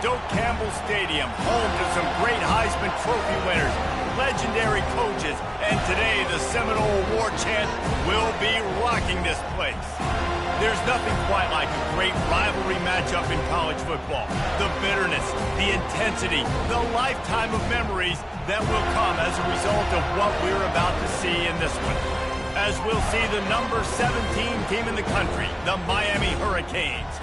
Doak Campbell Stadium, home to some great Heisman Trophy winners, legendary coaches, and today the Seminole War Chant will be rocking this place. There's nothing quite like a great rivalry matchup in college football. The bitterness, the intensity, the lifetime of memories that will come as a result of what we're about to see in this one. As we'll see the number 17 team in the country, the Miami Hurricanes,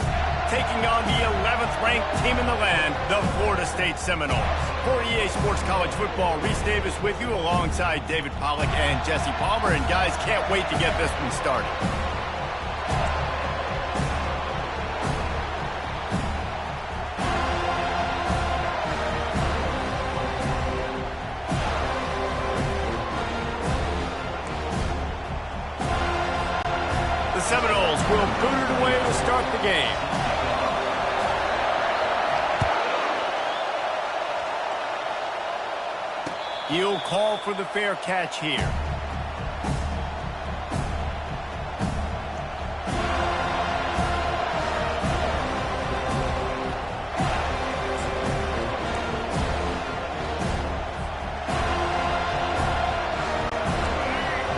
taking on the 11th ranked team in the land, the Florida State Seminoles. For EA Sports College Football, Reese Davis with you alongside David Pollack and Jesse Palmer. And guys, can't wait to get this one started. The Seminoles will boot it away to start the game. He'll call for the fair catch here.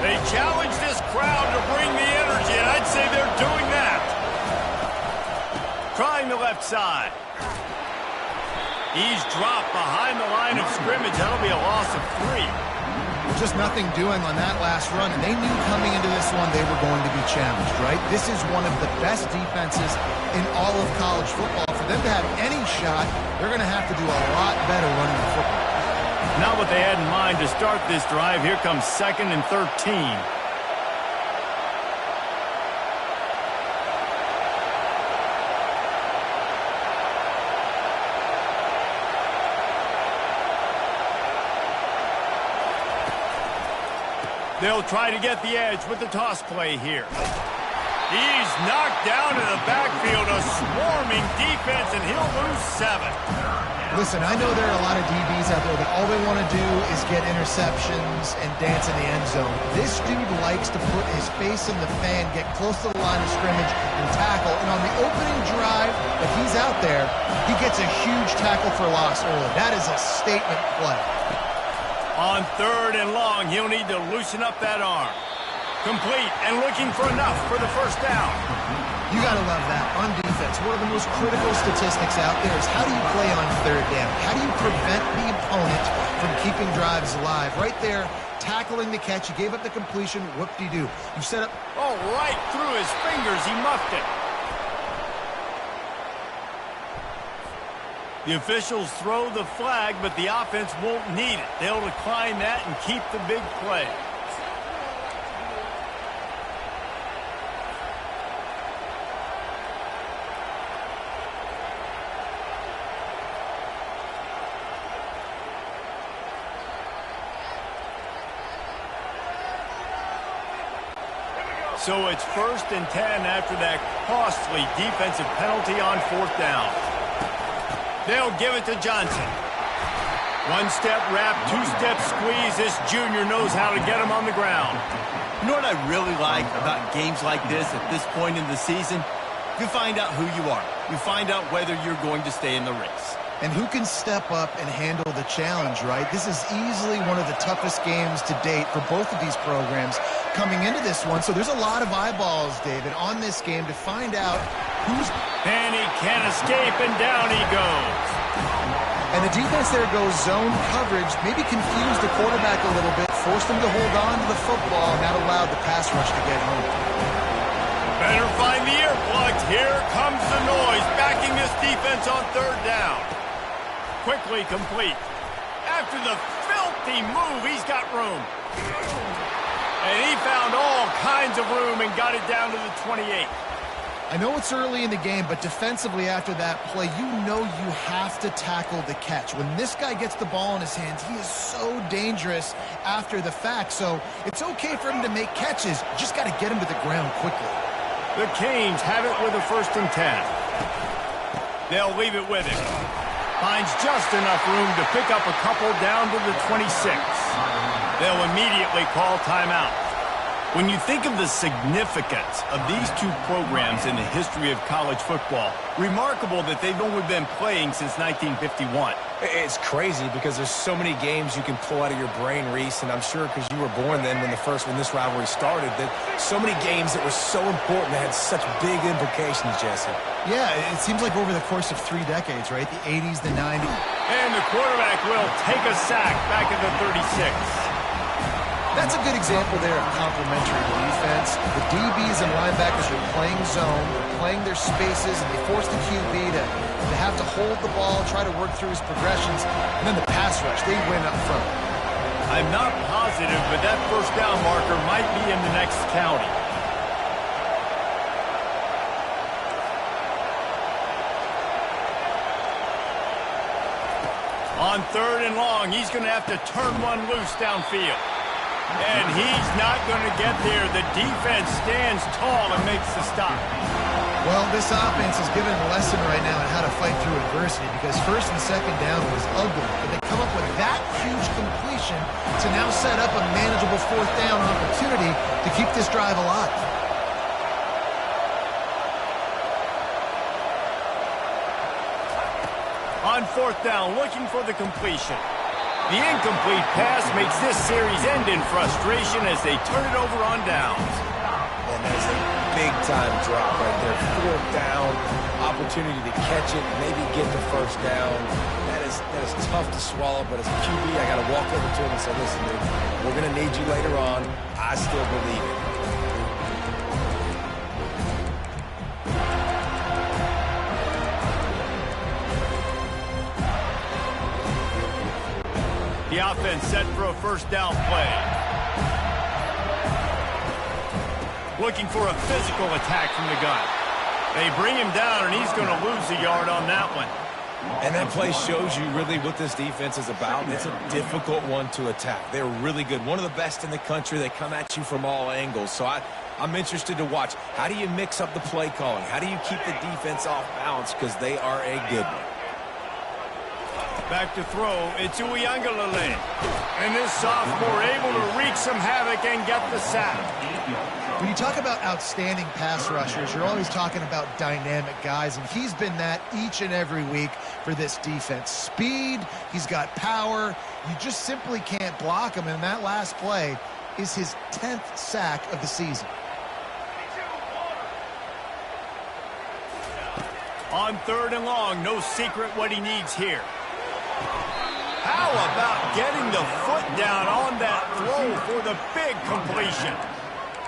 They challenge this crowd to bring the energy, and I'd say they're doing that. Trying the left side. He's dropped behind the line of scrimmage. That'll be a loss of 3. Just nothing doing on that last run, and they knew coming into this one they were going to be challenged, right? This is one of the best defenses in all of college football. For them to have any shot, they're going to have to do a lot better running the football. Not what they had in mind to start this drive. Here comes 2nd and 13. They'll try to get the edge with the toss play here. He's knocked down in the backfield, a swarming defense, and he'll lose 7. Listen, I know there are a lot of DBs out there that all they want to do is get interceptions and dance in the end zone. This dude likes to put his face in the fan, get close to the line of scrimmage, and tackle. And on the opening drive that he's out there, he gets a huge tackle for loss early. That is a statement play. On 3rd and long, he'll need to loosen up that arm. Complete and looking for enough for the first down. You got to love that. On defense, one of the most critical statistics out there is how do you play on 3rd down? How do you prevent the opponent from keeping drives alive? Right there, tackling the catch. You gave up the completion. Whoop-de-doo. You set up... Oh, right through his fingers. He muffed it. The officials throw the flag, but the offense won't need it. They'll decline that and keep the big play. So it's 1st and 10 after that costly defensive penalty on 4th down. They'll give it to Johnson. 1-step wrap, 2-step squeeze. This junior knows how to get him on the ground. You know what I really like about games like this at this point in the season? You find out who you are. You find out whether you're going to stay in the race. And who can step up and handle the challenge, right? This is easily one of the toughest games to date for both of these programs coming into this one. So there's a lot of eyeballs, David, on this game to find out who's... And he can't escape, and down he goes. And the defense there goes zone coverage, maybe confused the quarterback a little bit, forced him to hold on to the football, and that allowed the pass rush to get home. Better find the earplugs. Here comes the noise, backing this defense on 3rd down. Quickly complete. After the filthy move, he's got room. And he found all kinds of room and got it down to the 28. I know it's early in the game, but defensively after that play, you know you have to tackle the catch. When this guy gets the ball in his hands, he is so dangerous after the fact. So it's okay for him to make catches. You just got to get him to the ground quickly. The Canes have it with a 1st and 10. They'll leave it with him. Finds just enough room to pick up a couple down to the 26. They'll immediately call timeout. When you think of the significance of these two programs in the history of college football, remarkable that they've only been playing since 1951. It's crazy because there's so many games you can pull out of your brain, Reese, and I'm sure because you were born then when this rivalry started, that so many games that were so important that had such big implications, Jesse. Yeah, it seems like over the course of 3 decades, right? The 80s, the 90s. And the quarterback will take a sack back at the 36. That's a good example there of complementary defense. The DBs and linebackers are playing zone, they're playing their spaces, and they force the QB to have to hold the ball, try to work through his progressions, and then the pass rush, they win up front. I'm not positive, but that first down marker might be in the next county. On 3rd and long, he's going to have to turn one loose downfield. And he's not going to get there. The defense stands tall and makes the stop. Well, this offense is giving a lesson right now on how to fight through adversity because 1st and 2nd down was ugly. But they come up with that huge completion to now set up a manageable 4th down opportunity to keep this drive alive. On 4th down, looking for the completion. The incomplete pass makes this series end in frustration as they turn it over on downs. And there's a big-time drop right there. 4th down, opportunity to catch it, maybe get the 1st down. That is tough to swallow, but as a QB, I got to walk over to him and say, listen, dude, we're going to need you later on. I still believe it. The offense set for a 1st down play. Looking for a physical attack from the gun. They bring him down, and he's going to lose a yard on that one. And that play shows you really what this defense is about. It's a difficult one to attack. They're really good. One of the best in the country. They come at you from all angles. So I'm interested to watch. How do you mix up the play calling? How do you keep the defense off balance? Because they are a good one. Back to throw, it's Ncaa. And this sophomore able to wreak some havoc and get the sack. When you talk about outstanding pass rushers, you're always talking about dynamic guys, and he's been that each and every week for this defense. Speed, he's got power. You just simply can't block him, and that last play is his 10th sack of the season. On 3rd and long, no secret what he needs here. How about getting the foot down on that throw for the big completion?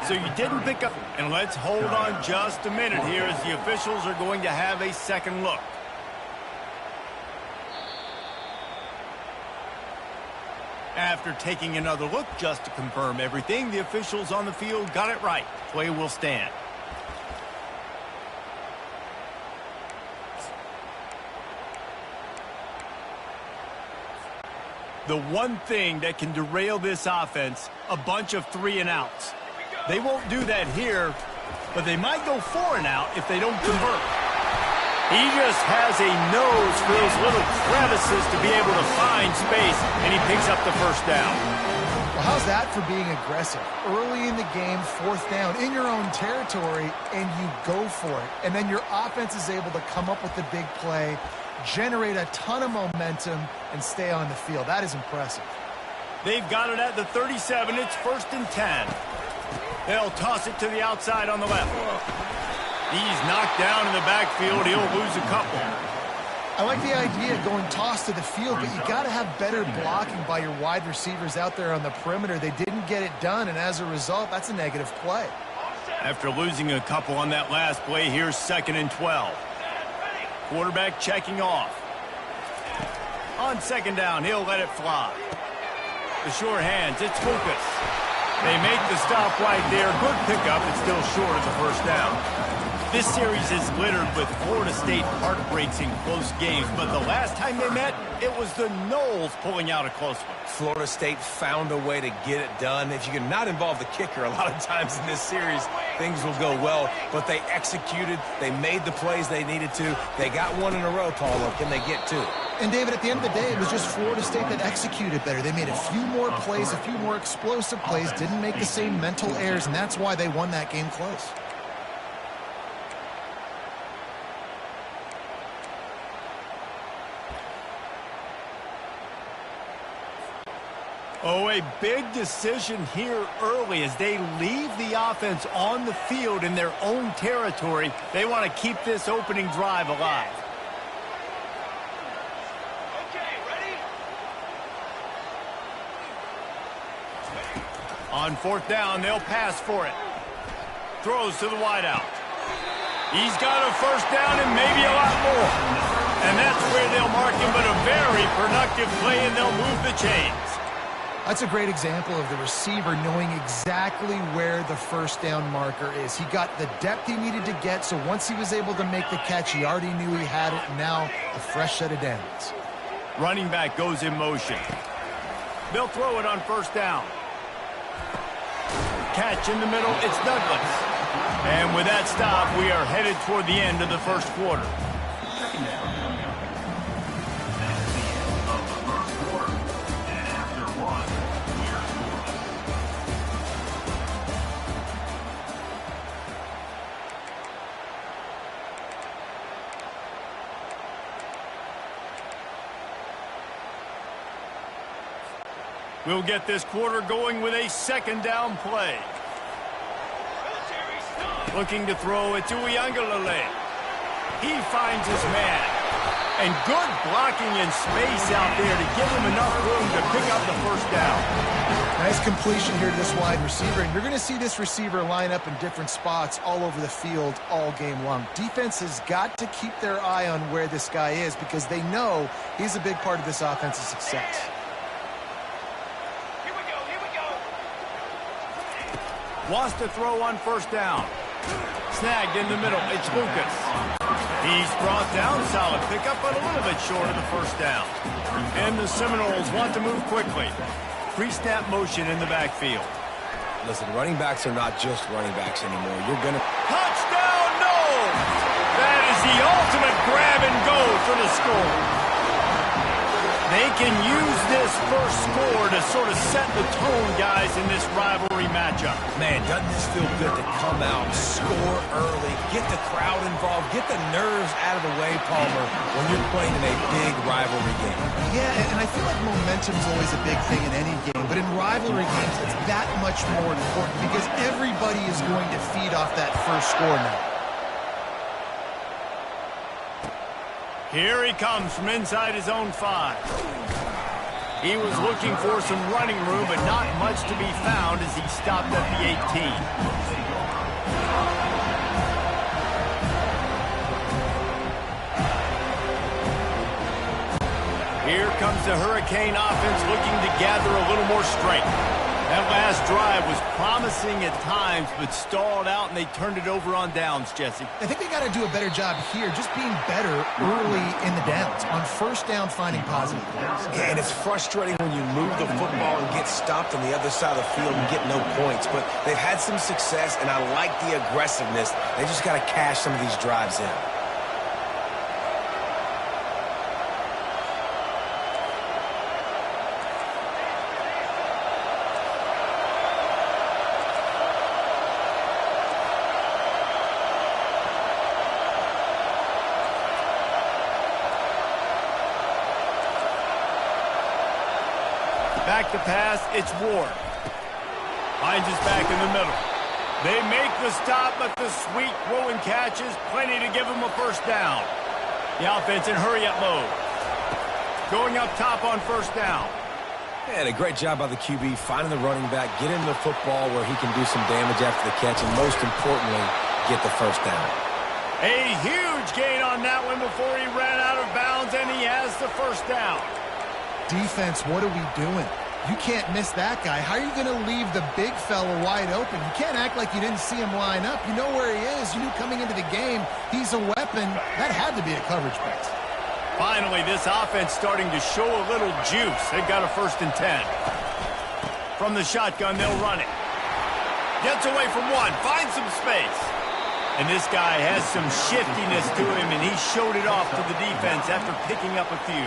So you didn't pick up, and let's hold on just a minute here as the officials are going to have a second look. After taking another look just to confirm everything, the officials on the field got it right. Play will stand. The one thing that can derail this offense, a bunch of 3 and outs. They won't do that here, but they might go 4 and out if they don't convert. He just has a nose for those little crevices to be able to find space, and he picks up the 1st down. Well, how's that for being aggressive? Early in the game, 4th down, in your own territory, and you go for it. And then your offense is able to come up with the big play, generate a ton of momentum, and stay on the field. That is impressive. They've got it at the 37. It's 1st and 10. They'll toss it to the outside on the left. He's knocked down in the backfield. He'll lose a couple. I like the idea of going toss to the field, but you got to have better blocking by your wide receivers out there on the perimeter. They didn't get it done, and as a result, that's a negative play. After losing a couple on that last play, here's 2nd and 12. Quarterback checking off. On 2nd down, he'll let it fly. The sure hands, it's Lucas. They make the stop right there. Good pickup. It's still short of the 1st down. This series is littered with Florida State heartbreaks in close games, but the last time they met, it was the Noles pulling out a close one. Florida State found a way to get it done. If you can not involve the kicker, a lot of times in this series, things will go well, but they executed. They made the plays they needed to. They got one in a row, Paulo. Can they get 2? And, David, at the end of the day, it was just Florida State that executed better. They made a few more plays, a few more explosive plays, didn't make the same mental errors, and that's why they won that game close. Oh, a big decision here early as they leave the offense on the field in their own territory. They want to keep this opening drive alive. Okay, ready? On fourth down, they'll pass for it. Throws to the wideout. He's got a first down and maybe a lot more. And that's where they'll mark him, but a very productive play, and they'll move the chains. That's a great example of the receiver knowing exactly where the first down marker is. He got the depth he needed to get, so once he was able to make the catch, he already knew he had it, and now a fresh set of downs. Running back goes in motion. They'll throw it on first down. Catch in the middle, it's Douglas. And with that stop, we are headed toward the end of the first quarter. We'll get this quarter going with a second down play. Looking to throw it to Uiagalelei. He finds his man. And good blocking in space out there to give him enough room to pick up the first down. Nice completion here to this wide receiver, and you're going to see this receiver line up in different spots all over the field all game long. Defense has got to keep their eye on where this guy is because they know he's a big part of this offense's success. Wants to throw on first down. Snagged in the middle. It's Lucas. He's brought down. Solid pickup, but a little bit short of the first down. And the Seminoles want to move quickly. Pre-snap motion in the backfield. Listen, running backs are not just running backs anymore. You're going to... Touchdown, no! That is the ultimate grab and go for the score. They can use this first score to sort of set the tone, guys, in this rivalry matchup. Man, doesn't this feel good to come out, score early, get the crowd involved, get the nerves out of the way, Palmer, when you're playing in a big rivalry game. Yeah, and I feel like momentum's always a big thing in any game, but in rivalry games, it's that much more important because everybody is going to feed off that first score now. Here he comes from inside his own 5. He was looking for some running room, but not much to be found as he stopped at the 18. Here comes the Hurricane offense looking to gather a little more strength. That last drive was promising at times, but stalled out, and they turned it over on downs, Jesse. I think they got to do a better job here, just being better early in the downs. On first down, finding positive plays. Yeah, and it's frustrating when you move the football and get stopped on the other side of the field and get no points. But they've had some success, and I like the aggressiveness. They just got to cash some of these drives in. Back to pass, it's Ward. Finds his back in the middle. They make the stop, but the sweet throwing catch is plenty to give him a first down. The offense in hurry-up mode. Going up top on first down. And a great job by the QB, finding the running back, get him the football where he can do some damage after the catch, and most importantly, get the first down. A huge gain on that one before he ran out of bounds, and he has the first down. Defense, what are we doing? You can't miss that guy. How are you going to leave the big fella wide open? You can't act like you didn't see him line up. You know where he is. You knew coming into the game he's a weapon. That had to be a coverage pass. Finally, this offense starting to show a little juice. They've got a 1st and 10. From the shotgun, they'll run it. Gets away from one. Finds some space. And this guy has some shiftiness to him, and he showed it off to the defense after picking up a few.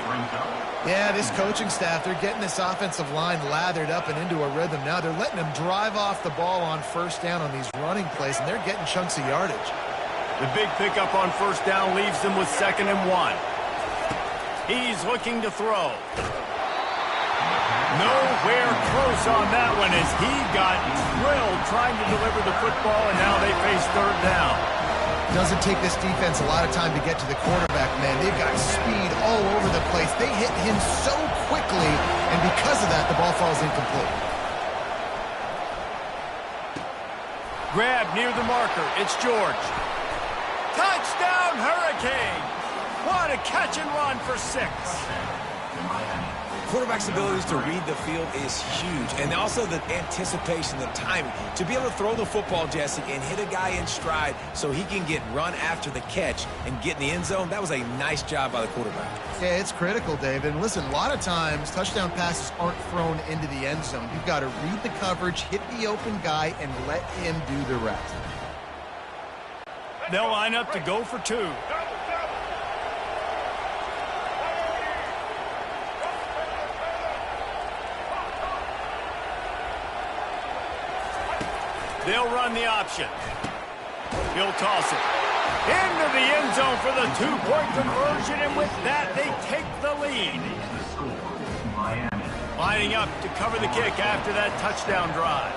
Yeah, this coaching staff, they're getting this offensive line lathered up and into a rhythm. Now they're letting them drive off the ball on first down on these running plays, and they're getting chunks of yardage. The big pickup on first down leaves them with 2nd and 1. He's looking to throw. Nowhere close on that one as he got drilled trying to deliver the football, and now they face 3rd down. Doesn't take this defense a lot of time to get to the quarterback, man. They've got speed all over the place. They hit him so quickly, and because of that, the ball falls incomplete. Grab near the marker. It's George. Touchdown, Hurricane! What a catch and run for 6. Quarterback's abilities to read the field is huge, and also the anticipation, the timing. To be able to throw the football, Jesse, and hit a guy in stride so he can get run after the catch and get in the end zone, that was a nice job by the quarterback. Yeah, it's critical, David. And listen, a lot of times touchdown passes aren't thrown into the end zone. You've got to read the coverage, hit the open guy, and let him do the rest. They'll line up to go for 2. They'll run the option. He'll toss it into the end zone for the 2-point conversion, and with that, they take the lead. Lining up to cover the kick after that touchdown drive.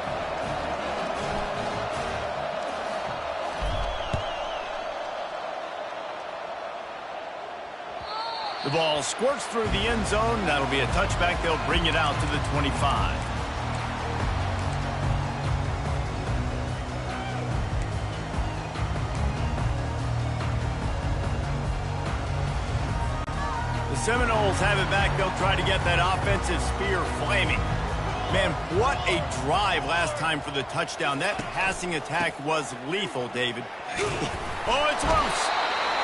The ball squirts through the end zone. That'll be a touchback. They'll bring it out to the 25. Seminoles have it back. They'll try to get that offensive spear flaming. Man, what a drive last time for the touchdown. That passing attack was lethal, David. Oh, it's loose.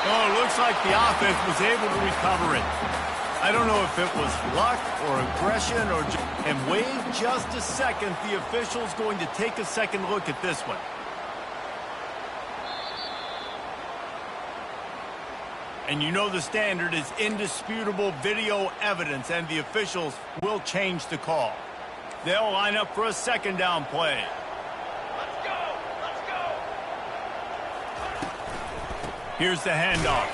Oh, it looks like the offense was able to recover it. I don't know if it was luck or aggression or... And wait just a second. The official's going to take a second look at this one. And you know the standard is indisputable video evidence, and the officials will change the call. They'll line up for a 2nd down play. Let's go! Let's go! Here's the handoff.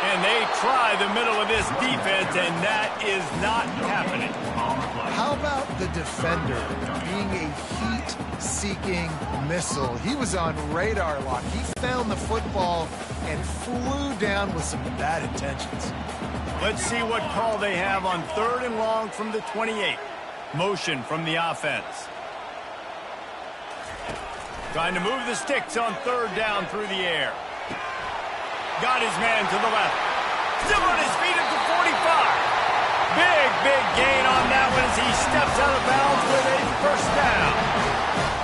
And they try the middle of this defense, and that is not happening. How about the defender being a heat-seeking missile? He was on radar lock. He found the football and flew down with some bad intentions. Let's see what call they have on 3rd and long from the 28. Motion from the offense. Trying to move the sticks on 3rd down through the air. Got his man to the left. Still on his feet at the 45. Big gain on that one as he steps out of bounds with a 1st down.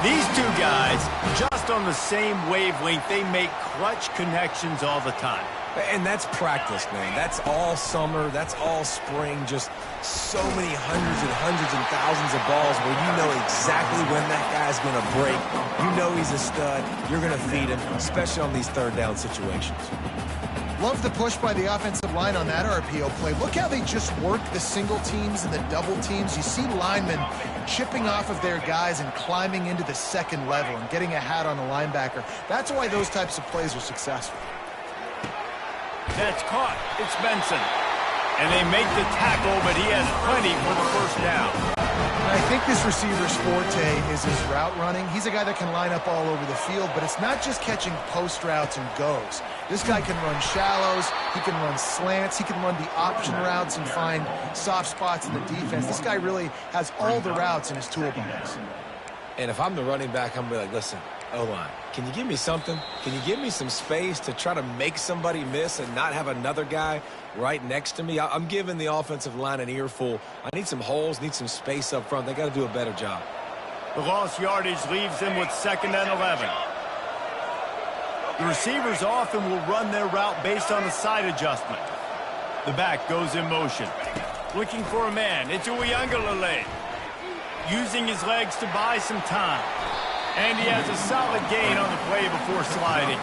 These two guys, just on the same wavelength, they make clutch connections all the time. And that's practice, man. That's all summer. That's all spring. Just so many hundreds and thousands of balls where you know exactly when that guy's going to break. You know he's a stud. You're going to feed him, especially on these 3rd down situations. Love the push by the offensive line on that RPO play. Look how they just work the single teams and the double teams. You see linemen chipping off of their guys and climbing into the 2nd level and getting a hat on the linebacker. That's why those types of plays are successful. That's caught. It's Benson. And they make the tackle, but he has plenty for the 1st down. I think this receiver's forte is his route running. He's a guy that can line up all over the field, but it's not just catching post routes and goes. This guy can run shallows, he can run slants, he can run the option routes and find soft spots in the defense. This guy really has all the routes in his toolbox. And if I'm the running back, I'm going to be like, listen, O-line, can you give me something? Can you give me some space to try to make somebody miss and not have another guy right next to me? I'm giving the offensive line an earful. I need some holes, need some space up front. They got to do a better job. The lost yardage leaves them with 2nd and 11. The receivers often will run their route based on a side adjustment. The back goes in motion. Looking for a man. It's Uiagalelei. Using his legs to buy some time. And he has a solid gain on the play before sliding.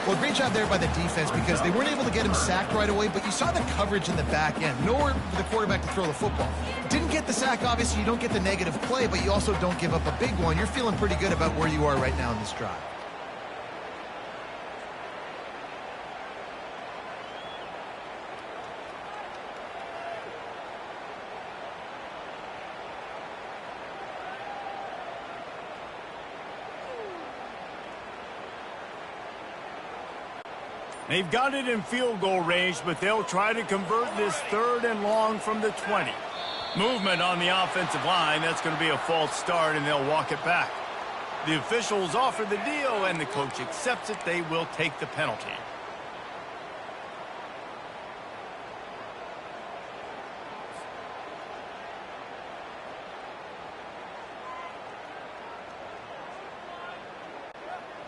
Well, great job there by the defense because they weren't able to get him sacked right away, but you saw the coverage in the back end. Nowhere for the quarterback to throw the football. Didn't get the sack, obviously. You don't get the negative play, but you also don't give up a big one. You're feeling pretty good about where you are right now in this drive. They've got it in field goal range, but they'll try to convert this 3rd and long from the 20. Movement on the offensive line. That's going to be a false start, and they'll walk it back. The officials offer the deal, and the coach accepts it. They will take the penalty.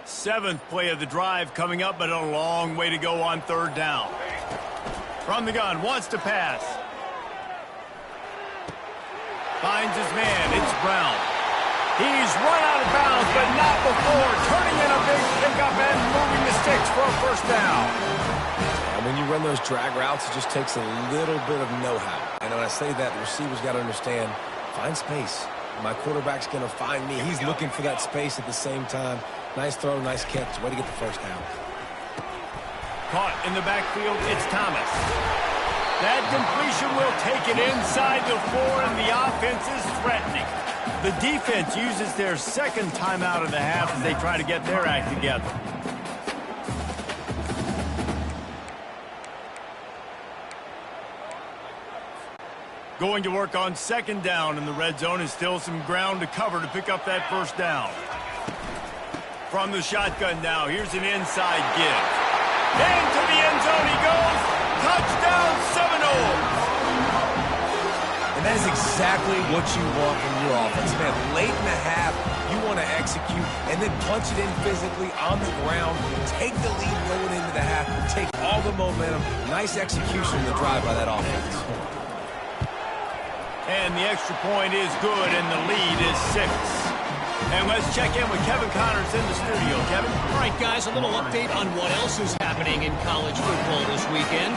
Seventh play of the drive coming up, but a long way to go on 3rd down. From the gun, wants to pass. Finds his man, it's Brown. He's run out of bounds, but not before turning in a big pickup and moving the sticks for a 1st down. And when you run those drag routes, it just takes a little bit of know-how. And when I say that, the receiver's got to understand, find space. My quarterback's going to find me. He's looking for that space at the same time. Nice throw, nice catch. Way to get the 1st down. Caught in the backfield, it's Thomas. That completion will take it inside the 4, and the offense is threatening. The defense uses their 2nd timeout of the half as they try to get their act together. Going to work on 2nd down in the red zone, and still some ground to cover to pick up that 1st down. From the shotgun now, here's an inside give. Into the end zone he goes. Touchdown, Seminoles. And that is exactly what you want from your offense, man. Late in the half, you want to execute and then punch it in physically on the ground. Take the lead going into the half. Take all the momentum. Nice execution in the drive by that offense. And the extra point is good, and the lead is 6. And let's check in with Kevin Connors in the studio. Kevin? All right, guys, a little update on what else is happening in college football this weekend.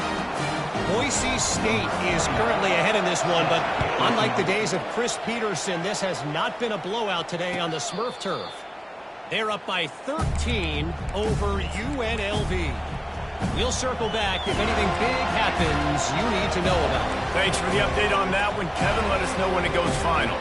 Boise State is currently ahead in this one, but unlike the days of Chris Peterson, this has not been a blowout today on the Smurf turf. They're up by 13 over UNLV. We'll circle back if anything big happens you need to know about. Thanks for the update on that one, Kevin. Let us know when it goes final.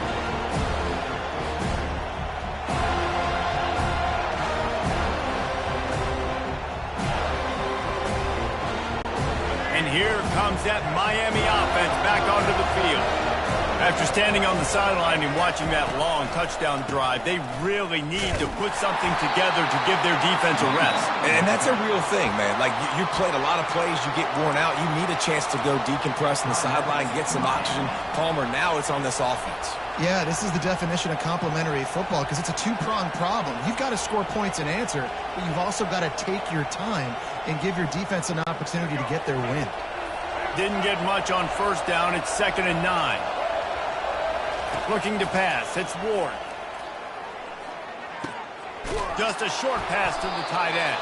And here comes that Miami offense back onto the field. After standing on the sideline and watching that long touchdown drive, they really need to put something together to give their defense a rest. And that's a real thing, man. Like, you played a lot of plays, you get worn out, you need a chance to go decompress on the sideline, get some oxygen. Palmer, now it's on this offense. Yeah, this is the definition of complementary football because it's a two-pronged problem. You've got to score points and answer, but you've also got to take your time and give your defense an opportunity to get their win. Didn't get much on 1st down. It's 2nd and 9. Looking to pass. It's Ward. Just a short pass to the tight end.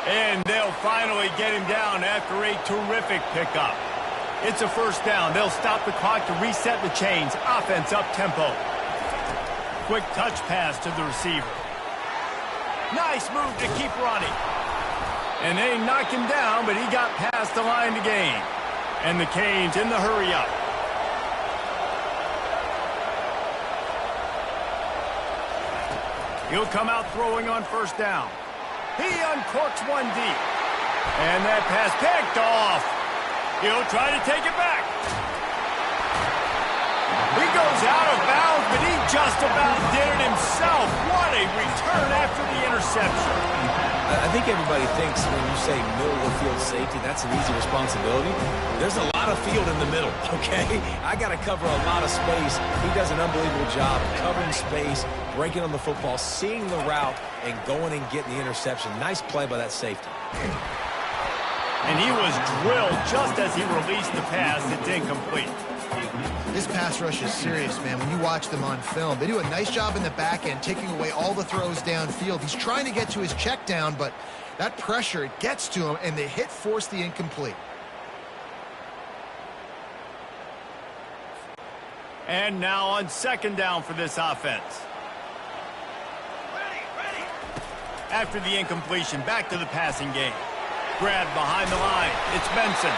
And they'll finally get him down after a terrific pickup. It's a 1st down. They'll stop the clock to reset the chains. Offense up tempo. Quick touch pass to the receiver. Nice move to keep running. And they knock him down, but he got past the line to gain. And the Canes in the hurry up. He'll come out throwing on 1st down. He uncorks one deep. And that pass picked off. He'll try to take it back. He goes out of bounds, but he just about did it himself. What a return after the interception. I think everybody thinks when you say middle of the field safety, that's an easy responsibility. There's a lot of field in the middle, okay? I got to cover a lot of space. He does an unbelievable job covering space, breaking on the football, seeing the route, and going and getting the interception. Nice play by that safety. And he was drilled just as he released the pass. It's incomplete. This pass rush is serious, man. When you watch them on film, they do a nice job in the back end, taking away all the throws downfield. He's trying to get to his check down, but that pressure, it gets to him, and the hit forced the incomplete. And now on second down for this offense. After the incompletion, back to the passing game. Grabbed behind the line. It's Benson.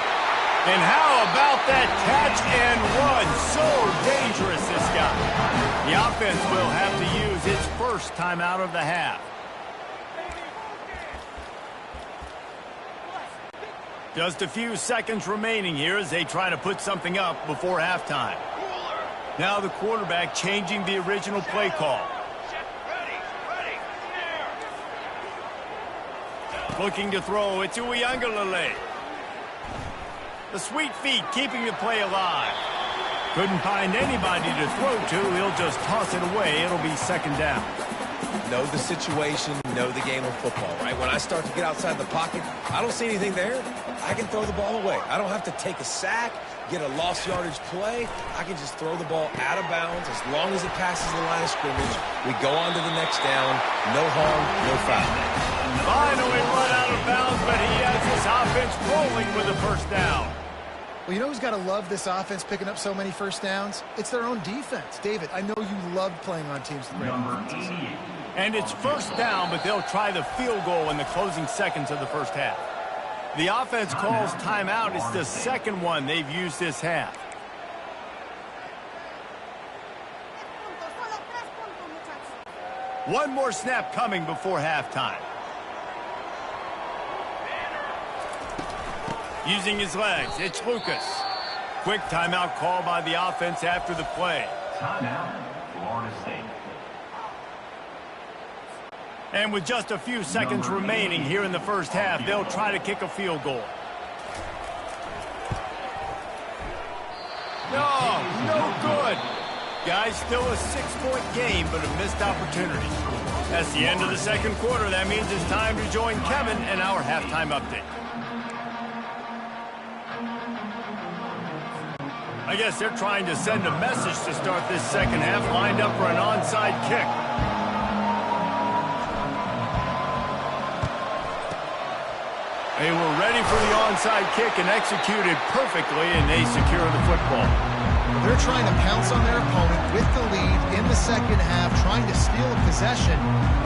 And how about that catch and run? So dangerous, this guy. The offense will have to use its first timeout of the half. Just a few seconds remaining here as they try to put something up before halftime. Now the quarterback changing the original play call. Looking to throw, it's Ncaa. The sweet feet keeping the play alive. Couldn't find anybody to throw to. He'll just toss it away. It'll be second down. Know the situation, know the game of football, right? When I start to get outside the pocket, I don't see anything there. I can throw the ball away. I don't have to take a sack, get a lost yardage play. I can just throw the ball out of bounds. As long as it passes the line of scrimmage, we go on to the next down. No harm, no foul. Finally run out of bounds, but he has this offense rolling with a first down. Well, you know who's got to love this offense picking up so many first downs? It's their own defense. David, I know you love playing on teams with great offenses. And it's first down, but they'll try the field goal in the closing seconds of the first half. The offense calls timeout. It's the second one they've used this half. One more snap coming before halftime. Using his legs, it's Lucas. Quick timeout call by the offense after the play. Timeout, Florida State. And with just a few seconds remaining here in the first half, they'll try to kick a field goal. No good. Guys, still a 6-point game, but a missed opportunity. That's the end of the second quarter. That means it's time to join Kevin and our halftime update. I guess they're trying to send a message to start this second half, lined up for an onside kick. They were ready for the onside kick and executed perfectly, and they secure the football. They're trying to pounce on their opponent with the lead in the second half, trying to steal a possession,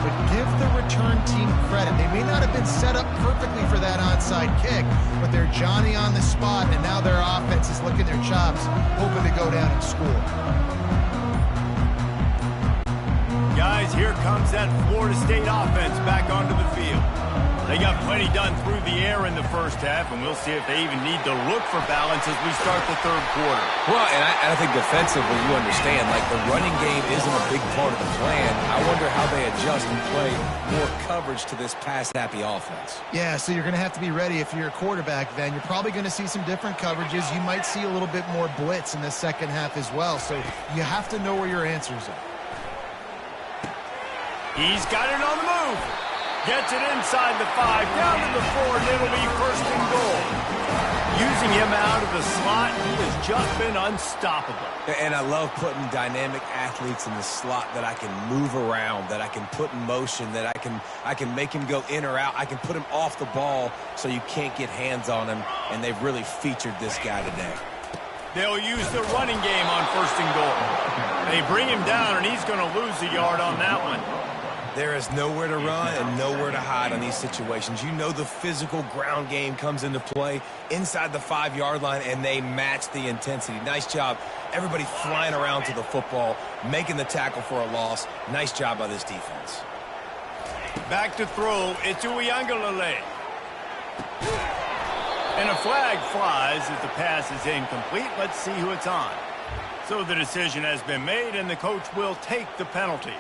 but give the return team credit. They may not have been set up perfectly for that onside kick, but they're Johnny on the spot, and now their offense is licking their chops, hoping to go down and score. Guys, here comes that Florida State offense back onto the field. They got plenty done through the air in the first half, and we'll see if they even need to look for balance as we start the third quarter. Well, and I think defensively, you understand, like the running game isn't a big part of the plan. I wonder how they adjust and play more coverage to this pass-happy offense. Yeah, so you're going to have to be ready if you're a quarterback then. You're probably going to see some different coverages. You might see a little bit more blitz in the second half as well, so you have to know where your answers are. He's got it on the move. Gets it inside the 5, down to the 4, and it'll be first and goal. Using him out of the slot, he has just been unstoppable. And I love putting dynamic athletes in the slot that I can move around, that I can put in motion, that I can make him go in or out. I can put him off the ball so you can't get hands on him, and they've really featured this guy today. They'll use the running game on first and goal. They bring him down, and he's going to lose a yard on that one. There is nowhere to run and nowhere to hide on these situations. You know the physical ground game comes into play inside the 5-yard line, and they match the intensity. Nice job. Everybody flying around to the football, making the tackle for a loss. Nice job by this defense. Back to throw. It's Ncaa. And a flag flies as the pass is incomplete. Let's see who it's on. So the decision has been made, and the coach will take the penalty.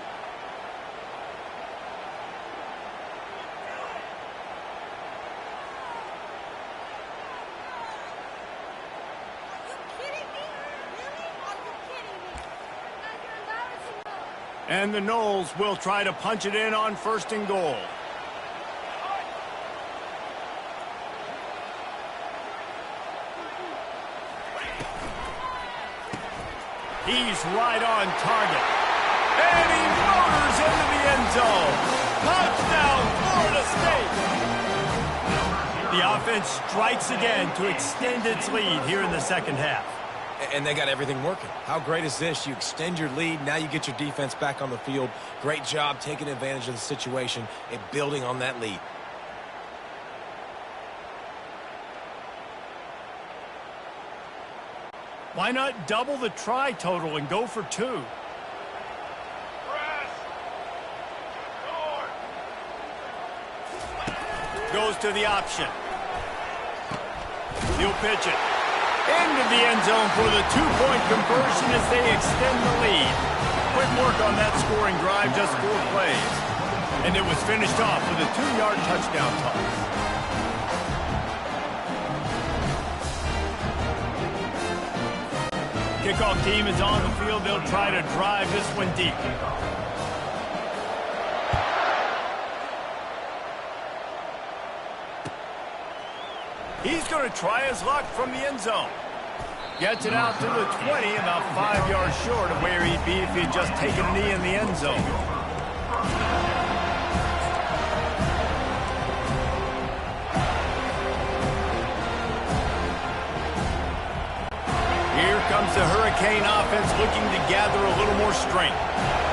And the Noles will try to punch it in on first and goal. He's right on target. And he motors into the end zone. Touchdown, Florida State. The offense strikes again to extend its lead here in the second half. And they got everything working. How great is this? You extend your lead. Now you get your defense back on the field. Great job taking advantage of the situation and building on that lead. Why not double the try total and go for 2? Goes to the option. He'll pitch it. Into the end zone for the 2-point conversion as they extend the lead. Quick work on that scoring drive, just 4 plays. And it was finished off with a 2-yard touchdown toss. Kickoff team is on the field. They'll try to drive this one deep. He's going to try his luck from the end zone. Gets it out to the 20, about 5 yards short of where he'd be if he'd just taken a knee in the end zone. Here comes the Hurricane offense looking to gather a little more strength.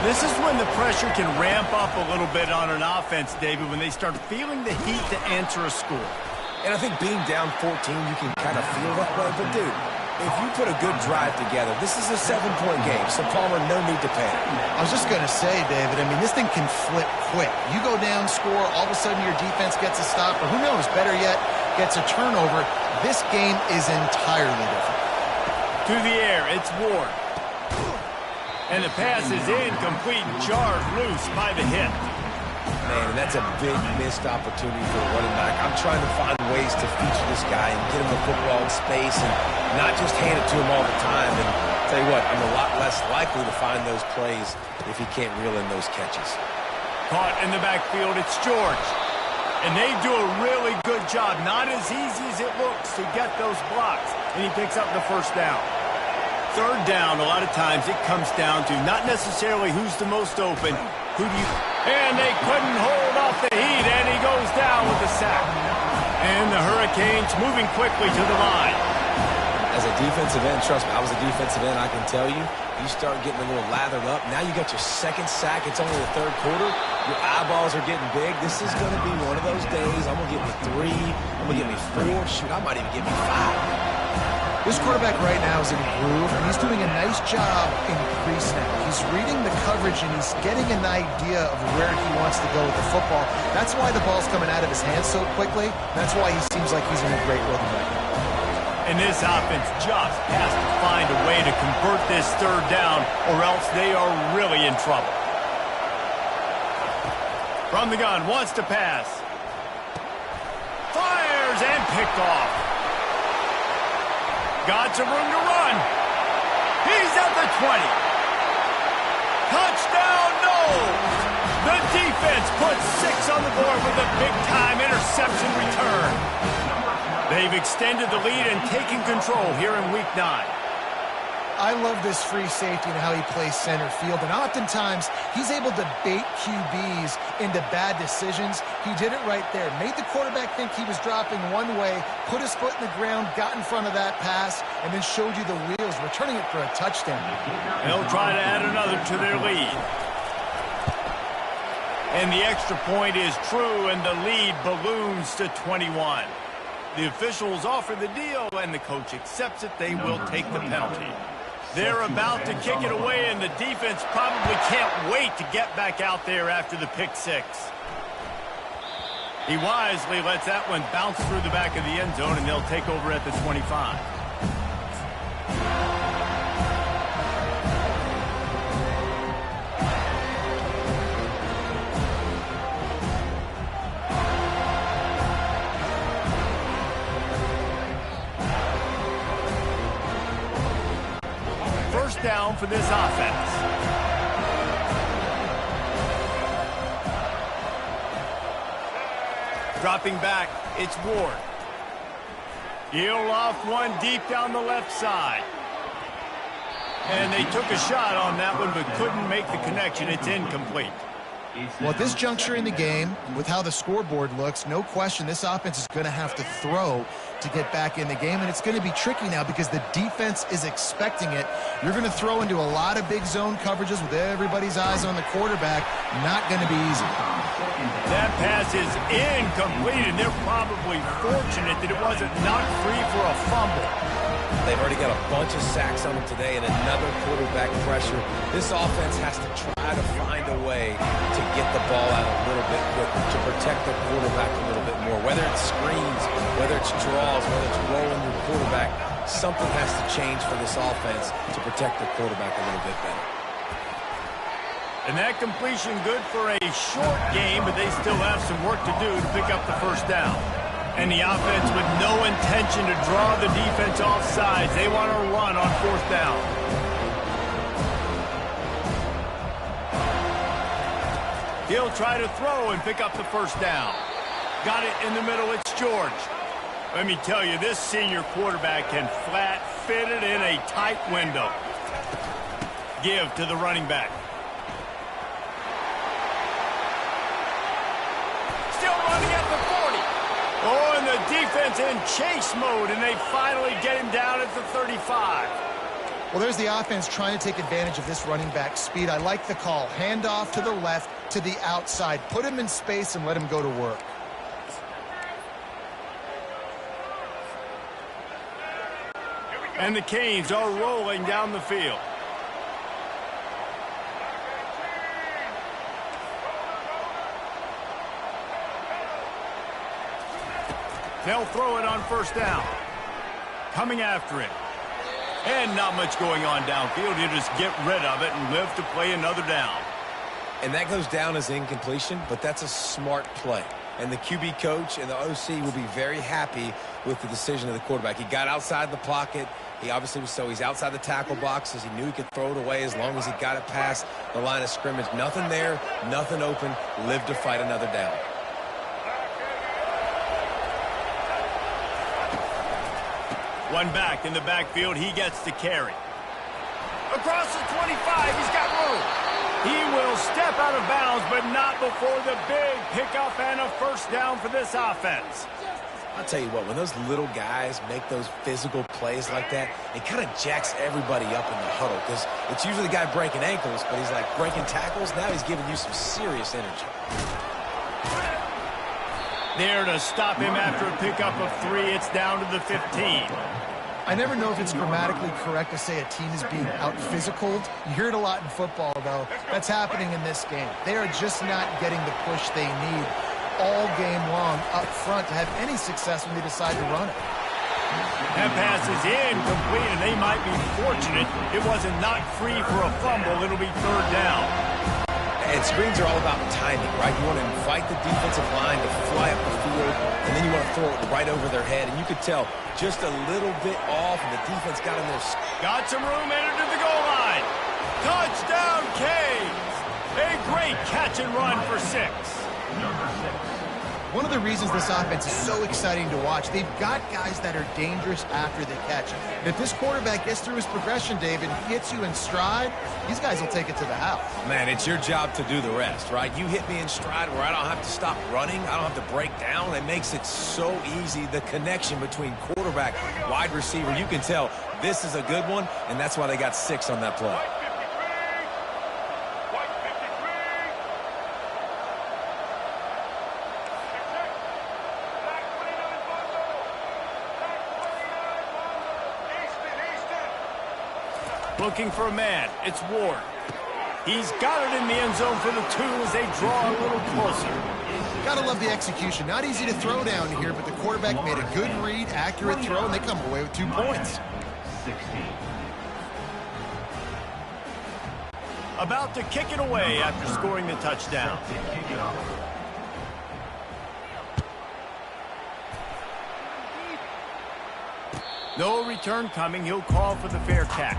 This is when the pressure can ramp up a little bit on an offense, David, when they start feeling the heat to answer a score. And I think being down 14, you can kind of feel that way. But, dude, if you put a good drive together, this is a 7-point game. So, Palmer, no need to panic. I was just going to say, David, I mean, this thing can flip quick. You go down, score, all of a sudden your defense gets a stop, or who knows, better yet, gets a turnover. This game is entirely different. To the air, it's Ward. And the pass is incomplete, jarred loose by the hit. Man, that's a big missed opportunity for the running back. I'm trying to find ways to feature this guy and get him the football in space and not just hand it to him all the time. And I'll tell you what, I'm a lot less likely to find those plays if he can't reel in those catches. Caught in the backfield, it's George. And they do a really good job. Not as easy as it looks to get those blocks. And he picks up the first down. Third down, a lot of times it comes down to not necessarily who's the most open, who do you... And they couldn't hold off the heat, and he goes down with the sack. And the Hurricanes moving quickly to the line. As a defensive end, trust me, I was a defensive end, I can tell you, you start getting a little lathered up. Now you got your second sack. It's only the third quarter. Your eyeballs are getting big. This is going to be one of those days. I'm going to get me 3. I'm going to get me 4. Shoot, I might even get me 5. This quarterback right now is in a groove, and he's doing a nice job in crease now. He's reading the coverage, and he's getting an idea of where he wants to go with the football. That's why the ball's coming out of his hands so quickly. That's why he seems like he's in a great rhythm right now. And this offense just has to find a way to convert this third down, or else they are really in trouble. From the gun, wants to pass. Fires and picked off. Got some room to run. He's at the 20. Touchdown, no! The defense puts 6 on the board with a big-time interception return. They've extended the lead and taken control here in Week 9. I love this free safety and how he plays center field, and oftentimes he's able to bait QBs into bad decisions. He did it right there. Made the quarterback think he was dropping one way, put his foot in the ground, got in front of that pass, and then showed you the wheels, returning it for a touchdown. They'll try to add another to their lead. And the extra point is true, and the lead balloons to 21. The officials offer the deal, and the coach accepts it. They will take the penalty. They're about to kick it away, and the defense probably can't wait to get back out there after the pick 6. He wisely lets that one bounce through the back of the end zone, and they'll take over at the 25. First down for this offense. Dropping back, it's Ward. He'll off one deep down the left side. And they took a shot on that one, but couldn't make the connection. It's incomplete. Well, at this juncture in the game, with how the scoreboard looks, no question this offense is going to have to throw to get back in the game, and it's going to be tricky now because the defense is expecting it. You're going to throw into a lot of big zone coverages with everybody's eyes on the quarterback. Not going to be easy. That pass is incomplete, and they're probably fortunate that it wasn't knocked free for a fumble. They've already got a bunch of sacks on them today and another quarterback pressure. This offense has to try to find a way to get the ball out a little bit quicker, to protect the quarterback a little bit more. Whether it's screens, whether it's draws, whether it's rolling your quarterback, something has to change for this offense to protect the quarterback a little bit better. And that completion good for a short game, but they still have some work to do to pick up the first down. And the offense with no intention to draw the defense off sides. They want to run on fourth down. He'll try to throw and pick up the first down. Got it in the middle. It's George. Let me tell you, this senior quarterback can flat fit it in a tight window. Give to the running back. Still running at the 40. Oh, and the defense in chase mode, and they finally get him down at the 35. Well, there's the offense trying to take advantage of this running back speed. I like the call. Hand off to the left, to the outside. Put him in space and let him go to work. And the Canes are rolling down the field. They'll throw it on first down. Coming after it. And not much going on downfield. You just get rid of it and live to play another down. And that goes down as incompletion, but that's a smart play. And the QB coach and the OC will be very happy with the decision of the quarterback. He got outside the pocket. He obviously was he's outside the tackle boxes. He knew he could throw it away as long as he got it past the line of scrimmage. Nothing there, nothing open. Live to fight another down. One back in the backfield. He gets to carry. Across the 25. He's got room. He will step out of bounds, but not before the big pickup and a first down for this offense. I'll tell you what, when those little guys make those physical plays like that, it kind of jacks everybody up in the huddle because it's usually the guy breaking ankles, but he's like breaking tackles. Now he's giving you some serious energy. There to stop him after a pickup of 3. It's down to the 15. I never know if it's grammatically correct to say a team is being out-physicaled. You hear it a lot in football, though. That's happening in this game. They are just not getting the push they need all game long up front to have any success when they decide to run it. That pass is incomplete, and they might be fortunate it wasn't knocked free for a fumble. It'll be third down. And screens are all about timing, right? You want to invite the defensive line to fly up the field, and then you want to throw it right over their head. And you could tell just a little bit off, and the defense got in there. Got some room, entered to the goal line. Touchdown, Canes. A great catch and run for 6. Number 6. One of the reasons this offense is so exciting to watch, they've got guys that are dangerous after the catch. And if this quarterback gets through his progression, David, hits you in stride, these guys will take it to the house. Man, it's your job to do the rest, right? You hit me in stride where I don't have to stop running. I don't have to break down. It makes it so easy. The connection between quarterback, wide receiver, you can tell this is a good one, and that's why they got 6 on that play. Looking for a man. It's Ward. He's got it in the end zone for the 2 as they draw a little closer. Gotta love the execution. Not easy to throw down here, but the quarterback made a good read, accurate throw, and they come away with 2 points. 16. About to kick it away after scoring the touchdown. Kick it off. No return coming. He'll call for the fair catch.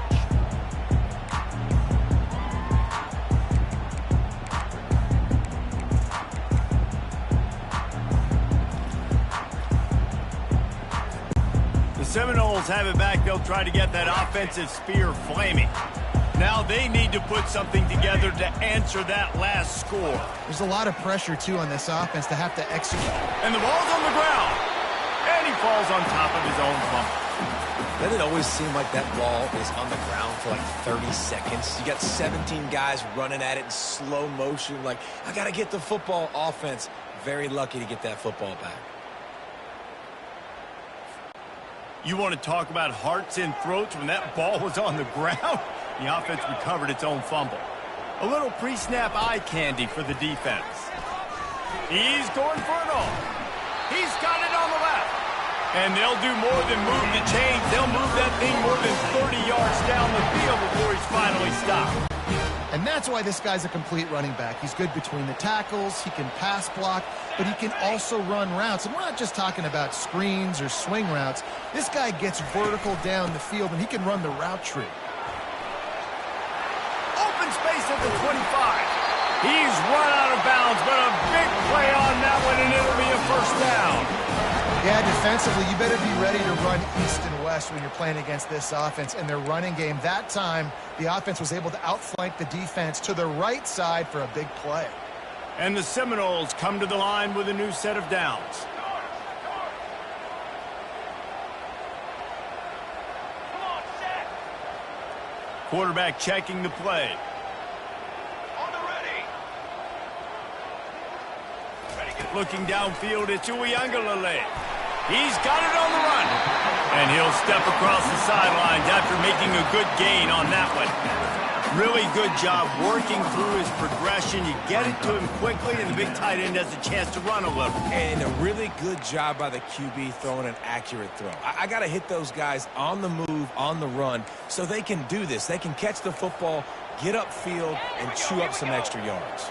The Seminoles Seminoles have it back. They'll try to get that offensive spear flaming. Now they need to put something together to answer that last score. There's a lot of pressure, too, on this offense to have to execute. And the ball's on the ground. And he falls on top of his own fumble. Doesn't it always seem like that ball is on the ground for like 30 seconds? You got 17 guys running at it in slow motion. Like, I got to get the football. Offense, very lucky to get that football back. You want to talk about hearts and throats when that ball was on the ground? The offense recovered its own fumble. A little pre-snap eye candy for the defense. He's going for it all. He's got it on the left. And they'll do more than move the chains. They'll move that thing more than 30 yards down the field before he's finally stopped. And that's why this guy's a complete running back. He's good between the tackles, he can pass block, but he can also run routes. And we're not just talking about screens or swing routes. This guy gets vertical down the field, and he can run the route tree. Open space at the 25. He's run out of bounds, but a big play on that one, and it'll be a first down. Yeah, defensively, you better be ready to run east and west when you're playing against this offense. And their running game, that time, the offense was able to outflank the defense to the right side for a big play. And the Seminoles come to the line with a new set of downs. Quarterback checking the play. On the ready. Looking downfield, it's Uiagalelei. He's got it on the run. And he'll step across the sidelines after making a good gain on that one. Really good job working through his progression. You get it to him quickly, and the big tight end has a chance to run a little. And a really good job by the QB throwing an accurate throw. I got to hit those guys on the move, on the run, so they can do this. They can catch the football, get upfield, and chew up some extra yards.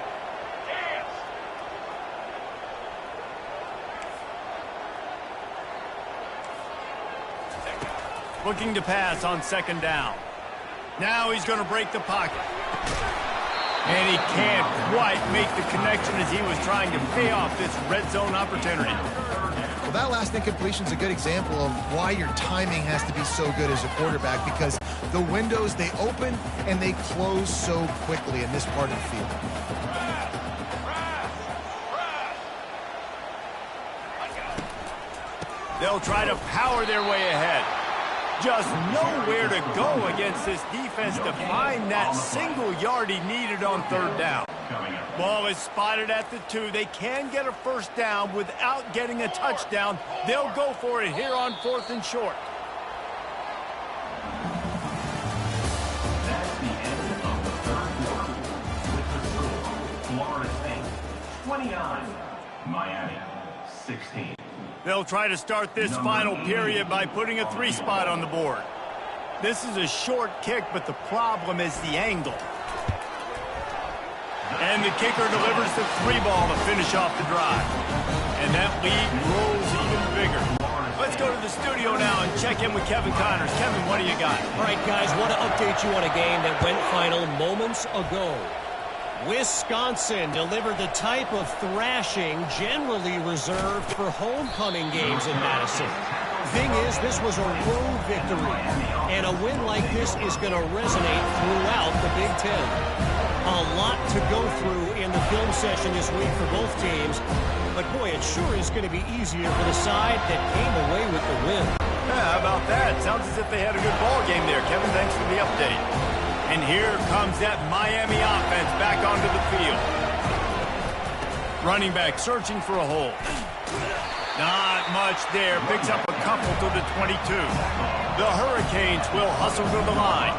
Looking to pass on second down. Now he's going to break the pocket. And he can't quite make the connection as he was trying to pay off this red zone opportunity. Well, that last incompletion is a good example of why your timing has to be so good as a quarterback, because the windows, they open and they close so quickly in this part of the field. They'll try to power their way ahead. Just nowhere to go against this defense to find that single yard he needed on third down. Ball is spotted at the 2. They can get a first down without getting a touchdown. They'll go for it here on 4th and short. That's the end of the third quarter. With the score, Florida State 29, Miami 16. They'll try to start this final period by putting a 3 spot on the board. This is a short kick, but the problem is the angle. And the kicker delivers the 3 ball to finish off the drive. And that lead grows even bigger. Let's go to the studio now and check in with Kevin Connors. Kevin, what do you got? All right, guys, want to update you on a game that went final moments ago. Wisconsin delivered the type of thrashing generally reserved for homecoming games in Madison. Thing is, this was a road victory, and a win like this is going to resonate throughout the Big Ten. A lot to go through in the film session this week for both teams, but boy, it sure is going to be easier for the side that came away with the win. Yeah, how about that? Sounds as if they had a good ball game there. Kevin, thanks for the update. And here comes that Miami offense back onto the field. Running back searching for a hole. Not much there. Picks up a couple to the 22. The Hurricanes will hustle to the line.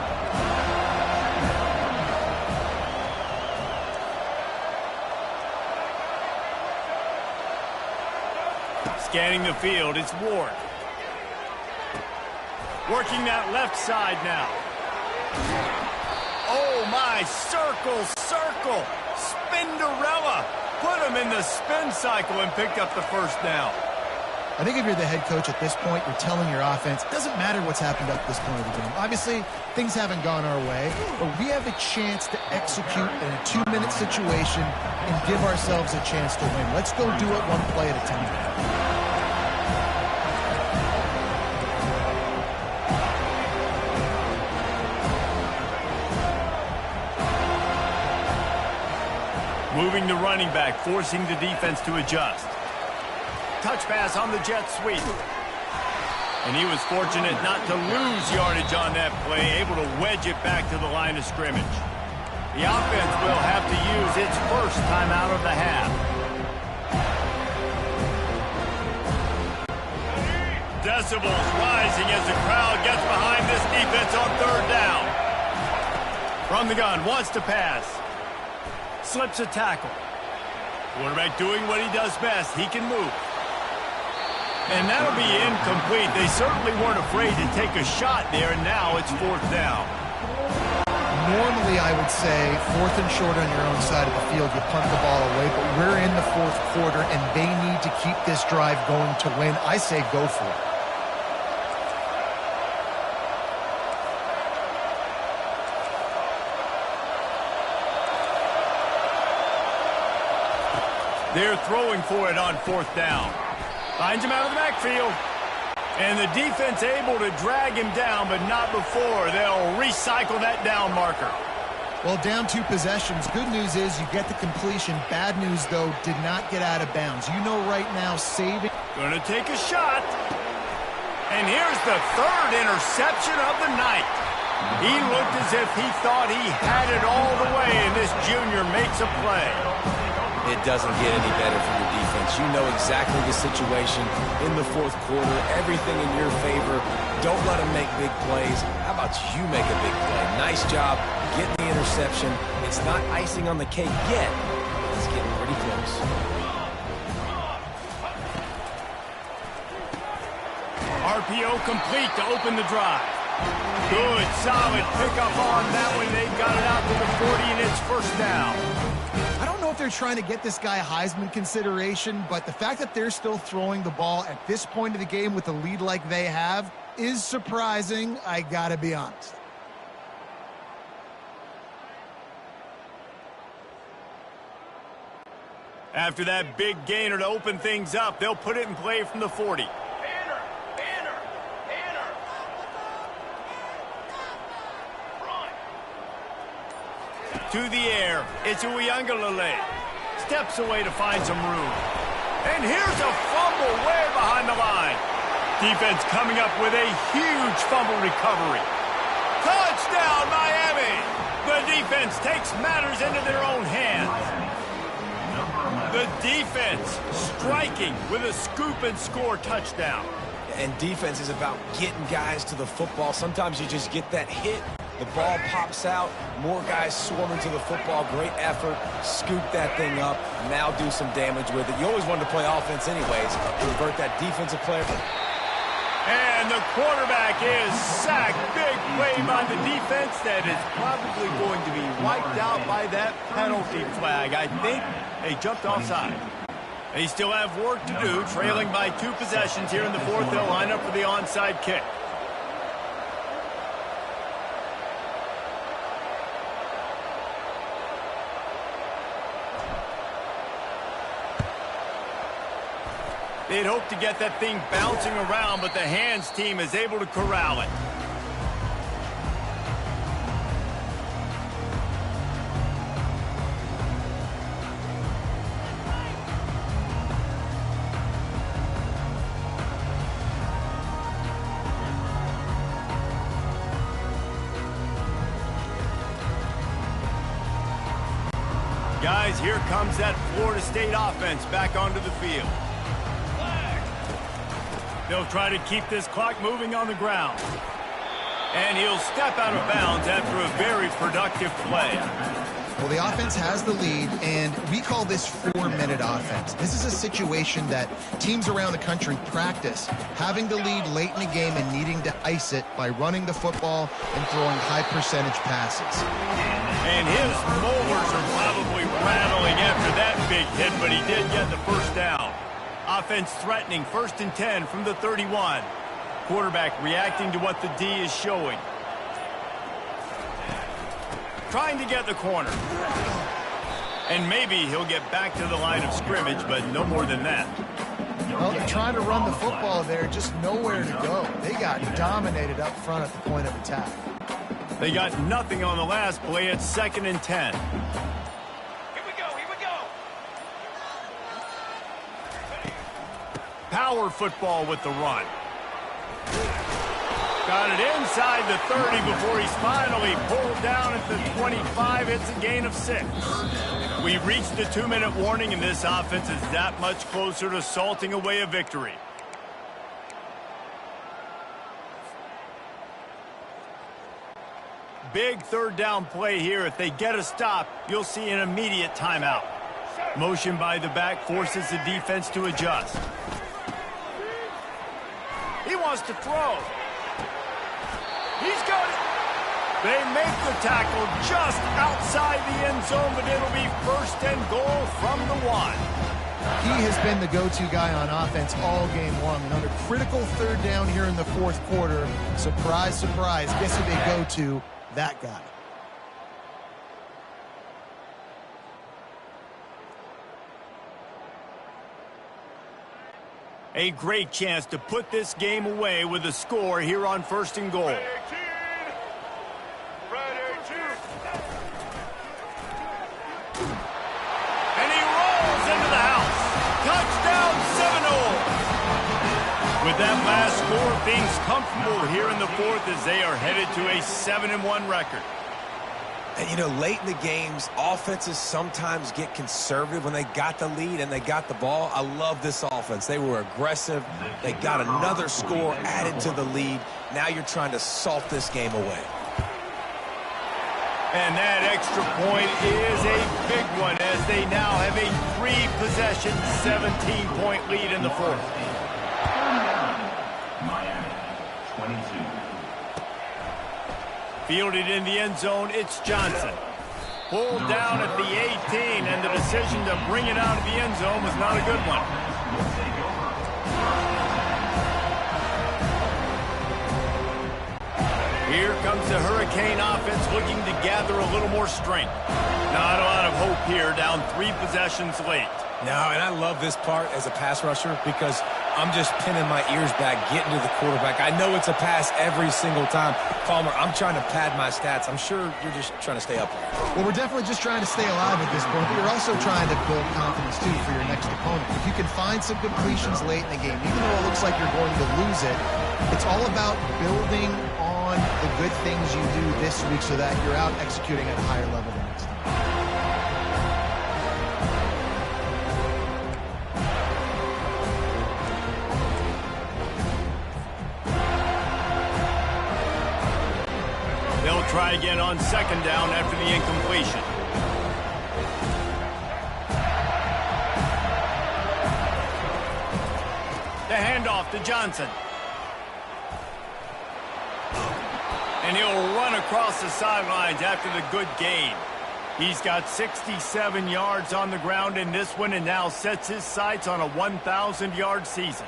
Scanning the field, it's Ward. Working that left side now. Oh, my, circle, Spinderella. Put him in the spin cycle and picked up the first down. I think if you're the head coach at this point, you're telling your offense, it doesn't matter what's happened up this point of the game. Obviously, things haven't gone our way, but we have a chance to execute in a 2-minute situation and give ourselves a chance to win. Let's go do it one play at a time. Moving the running back, forcing the defense to adjust. Touch pass on the jet sweep. And he was fortunate not to lose yardage on that play, able to wedge it back to the line of scrimmage. The offense will have to use its first timeout of the half. Decibels rising as the crowd gets behind this defense on third down. From the gun, wants to pass. Slips a tackle. Quarterback doing what he does best. He can move. And that'll be incomplete. They certainly weren't afraid to take a shot there, and now it's fourth down. Normally, I would say, 4th and short on your own side of the field, you punt the ball away, but we're in the 4th quarter, and they need to keep this drive going to win. I say go for it. They're throwing for it on 4th down. Finds him out of the backfield. And the defense able to drag him down, but not before. They'll recycle that down marker. Well, down 2 possessions. Good news is you get the completion. Bad news, though, did not get out of bounds. You know right now, saving. Gonna take a shot. And here's the 3rd interception of the night. He looked as if he thought he had it all the way, and this junior makes a play. It doesn't get any better for your defense. You know exactly the situation in the 4th quarter. Everything in your favor. Don't let them make big plays. How about you make a big play? Nice job getting the interception. It's not icing on the cake yet, but it's getting pretty close. RPO complete to open the drive. Good, solid pickup on that one. They've got it out to the 40, and it's first down. I don't know if they're trying to get this guy Heisman consideration, but the fact that they're still throwing the ball at this point of the game with a lead like they have is surprising, I gotta be honest. After that big gainer to open things up, they'll put it in play from the 40. To the air, it's Uiagalelei. Steps away to find some room. And here's a fumble way behind the line. Defense coming up with a huge fumble recovery. Touchdown, Miami! The defense takes matters into their own hands. The defense striking with a scoop and score touchdown. And defense is about getting guys to the football. Sometimes you just get that hit. The ball pops out, more guys swarming to the football. Great effort, scoop that thing up, now do some damage with it. You always wanted to play offense anyways. Convert that defensive player. And the quarterback is sacked. Big play by the defense that is probably going to be wiped out by that penalty flag. I think they jumped offside. They still have work to do, trailing by 2 possessions here in the 4th. They'll line up for the onside kick. They'd hope to get that thing bouncing around, but the hands team is able to corral it. Guys, here comes that Florida State offense back onto the field. They'll try to keep this clock moving on the ground. And he'll step out of bounds after a very productive play. Well, the offense has the lead, and we call this 4-minute offense. This is a situation that teams around the country practice, having the lead late in the game and needing to ice it by running the football and throwing high-percentage passes. And his molars are probably rattling after that big hit, but he did get the first down. Offense threatening, 1st and 10 from the 31. Quarterback reacting to what the D is showing. Trying to get the corner. And maybe he'll get back to the line of scrimmage, but no more than that. Well, they're trying to run the football there, just nowhere to go. They got dominated up front at the point of attack. They got nothing on the last play. It's 2nd and 10. Here we go, here we go. power football with the run. Got it inside the 30 before he's finally pulled down at the 25. It's a gain of 6. We've reached the 2-minute warning, and this offense is that much closer to salting away a victory. Big third down play here. If they get a stop, you'll see an immediate timeout. Motion by the back forces the defense to adjust. He wants to throw. He's got it. They make the tackle just outside the end zone, but it'll be 1st and goal from the 1. He has been the go-to guy on offense all game long. And on a critical 3rd down here in the 4th quarter, surprise, surprise, guess who they go to? That guy. A great chance to put this game away with a score here on 1st and goal. And he rolls into the house. Touchdown, Seminole. With that last score, things comfortable here in the 4th as they are headed to a 7-1 record. And, you know, late in the games, offenses sometimes get conservative when they got the lead and they got the ball. I love this offense. They were aggressive. They got another score added to the lead. Now you're trying to salt this game away. And that extra point is a big one as they now have a 3-possession, 17-point lead in the 4th. Miami, 22. Fielded in the end zone, it's Johnson. Pulled down at the 18, and the decision to bring it out of the end zone was not a good one. Here comes the Hurricane offense looking to gather a little more strength. Not a lot of hope here, down 3 possessions late. No, and I love this part as a pass rusher because I'm just pinning my ears back, getting to the quarterback. I know it's a pass every single time. Palmer, I'm trying to pad my stats. I'm sure you're just trying to stay up here. Well, we're definitely just trying to stay alive at this point, but you're also trying to build confidence, too, for your next opponent. If you can find some completions late in the game, even though it looks like you're going to lose it, it's all about building on the good things you do this week so that you're out executing at a higher level the next time. They'll try again on 2nd down after the incompletion. The handoff to Johnson. And he'll run across the sidelines after the good gain. He's got 67 yards on the ground in this one and now sets his sights on a 1,000-yard season.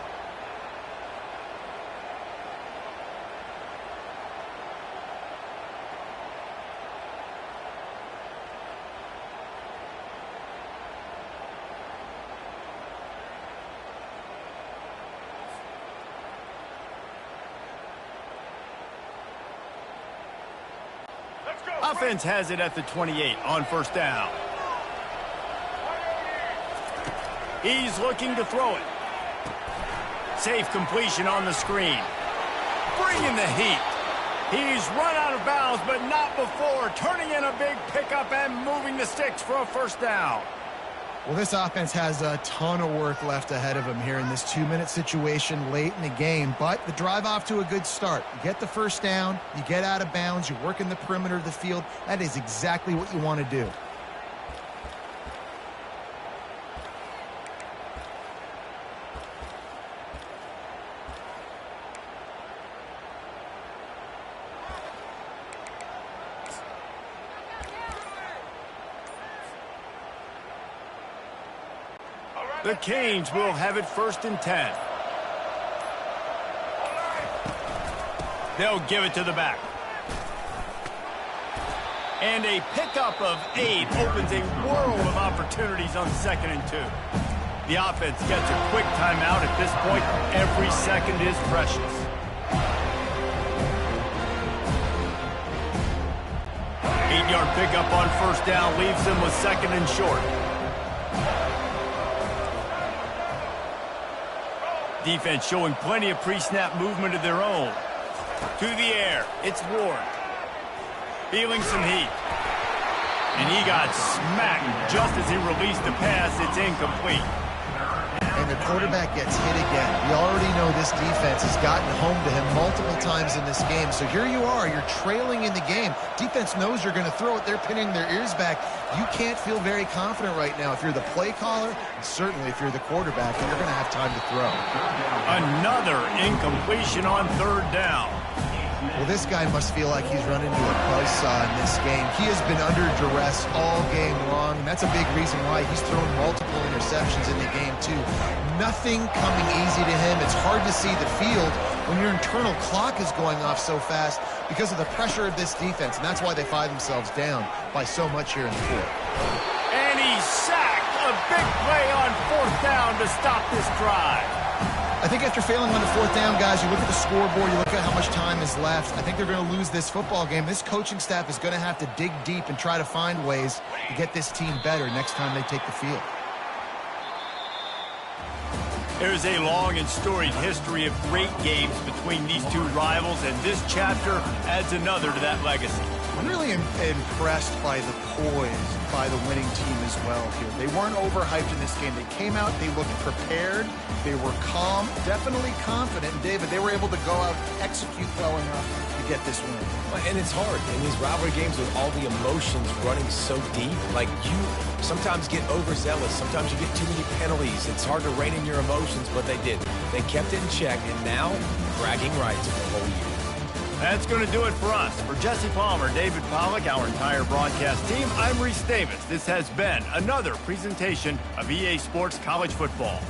Offense has it at the 28 on 1st down. He's looking to throw it. Safe completion on the screen. Bringing the heat. He's run out of bounds, but not before. Turning in a big pickup and moving the sticks for a 1st down. Well, this offense has a ton of work left ahead of them here in this 2-minute situation late in the game, but the drive off to a good start. You get the 1st down, you get out of bounds, you work in the perimeter of the field. That is exactly what you want to do. The Canes will have it 1st and 10. They'll give it to the back. And a pickup of 8 opens a world of opportunities on 2nd and 2. The offense gets a quick timeout at this point. Every second is precious. Eight-yard pickup on 1st down leaves them with 2nd and short. defense showing plenty of pre-snap movement of their own. To the air, it's Ward. Feeling some heat. And he got smacked just as he released the pass. It's incomplete. And the quarterback gets hit again. We already know this defense has gotten home to him multiple times in this game. So here you are, you're trailing in the game. Defense knows you're going to throw it. They're pinning their ears back. You can't feel very confident right now if you're the play caller, and certainly if you're the quarterback, and you're going to have time to throw. Another incompletion on third down. Well, this guy must feel like he's run into a buzzsaw in this game. He has been under duress all game long, and that's a big reason why he's thrown multiple interceptions in the game, too. Nothing coming easy to him. It's hard to see the field when your internal clock is going off so fast because of the pressure of this defense, and that's why they find themselves down by so much here in the fourth. And he's sacked. A big play on fourth down to stop this drive. I think after failing on the fourth down, guys, you look at the scoreboard, you look at how much time is left. I think they're going to lose this football game. This coaching staff is going to have to dig deep and try to find ways to get this team better next time they take the field. There's a long and storied history of great games between these two rivals, and this chapter adds another to that legacy. I'm really impressed by the poise by the winning team as well here. They weren't overhyped in this game. They came out, they looked prepared, they were calm, definitely confident. And David, they were able to go out and execute well enough to get this win. And it's hard in these rivalry games with all the emotions running so deep. Like, you sometimes get overzealous. Sometimes you get too many penalties. It's hard to rein in your emotions, but they did. They kept it in check, and now bragging rights for the whole year. That's going to do it for us. For Jesse Palmer, David Pollack, our entire broadcast team, I'm Reese Davis. This has been another presentation of EA Sports College Football.